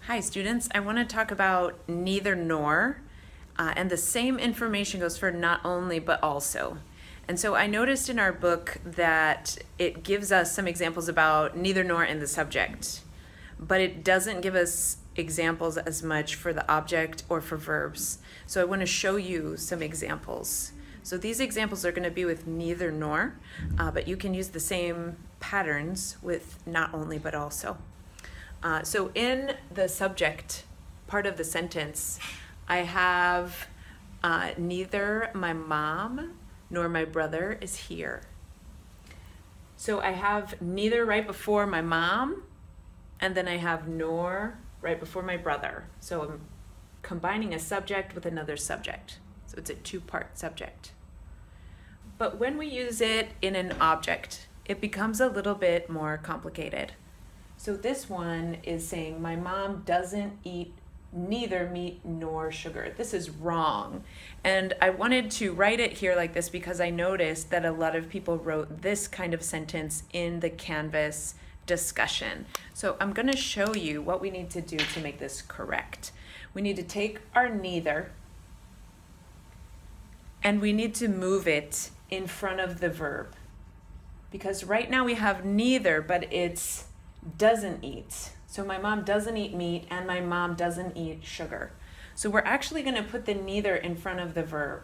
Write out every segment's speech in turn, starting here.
Hi students, I want to talk about neither nor, and the same information goes for not only but also. And so I noticed in our book that it gives us some examples about neither nor in the subject, but it doesn't give us examples as much for the object or for verbs. So I want to show you some examples. So these examples are going to be with neither nor, but you can use the same patterns with not only but also. So in the subject part of the sentence, I have neither my mom nor my brother is here. So I have neither right before my mom, and then I have nor right before my brother. So I'm combining a subject with another subject. So it's a two-part subject. But when we use it in an object, it becomes a little bit more complicated. So this one is saying my mom doesn't eat neither meat nor sugar. This is wrong. And I wanted to write it here like this because I noticed that a lot of people wrote this kind of sentence in the Canvas discussion. So I'm going to show you what we need to do to make this correct. We need to take our neither and we need to move it in front of the verb. Because right now we have neither, but it's doesn't eat. So my mom doesn't eat meat and my mom doesn't eat sugar. So we're actually going to put the neither in front of the verb.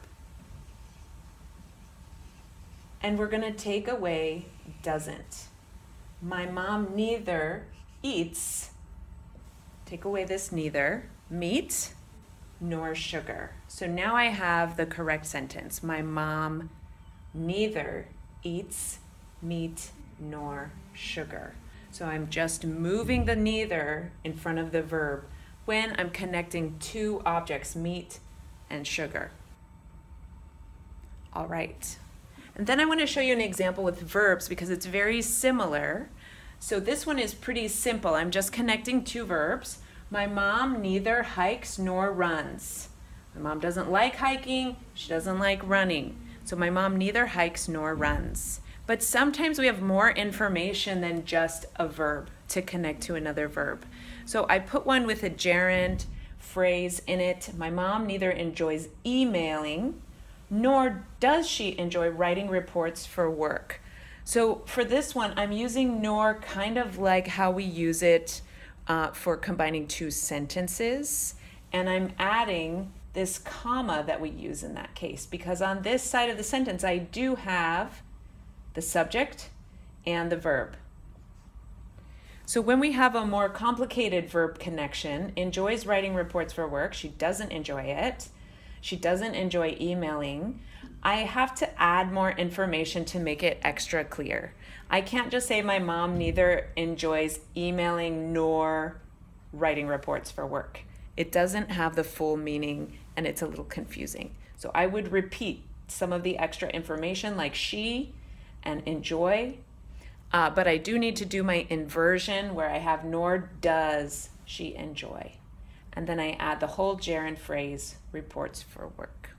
And we're going to take away doesn't. My mom neither eats, take away this neither, meat nor sugar. So now I have the correct sentence. My mom neither eats meat nor sugar. So I'm just moving the neither in front of the verb when I'm connecting two objects, meat and sugar. All right. And then I want to show you an example with verbs because it's very similar. So this one is pretty simple. I'm just connecting two verbs. My mom neither hikes nor runs. My mom doesn't like hiking. She doesn't like running. So my mom neither hikes nor runs. But sometimes we have more information than just a verb to connect to another verb. So I put one with a gerund phrase in it. My mom neither enjoys emailing, nor does she enjoy writing reports for work. So for this one, I'm using nor kind of like how we use it for combining two sentences. And I'm adding this comma that we use in that case, because on this side of the sentence, I do have the subject and the verb. So when we have a more complicated verb connection, enjoys writing reports for work, she doesn't enjoy it, she doesn't enjoy emailing, I have to add more information to make it extra clear. I can't just say my mom neither enjoys emailing nor writing reports for work. It doesn't have the full meaning and it's a little confusing. So I would repeat some of the extra information like she and enjoy, but I do need to do my inversion where I have nor does she enjoy. And then I add the whole gerund phrase, reports for work.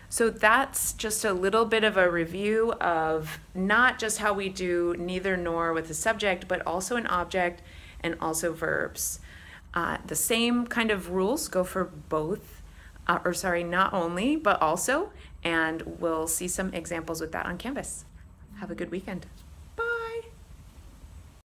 So that's just a little bit of a review of not just how we do neither nor with a subject, but also an object and also verbs. The same kind of rules go for both, not only, but also, and we'll see some examples with that on Canvas. Have a good weekend.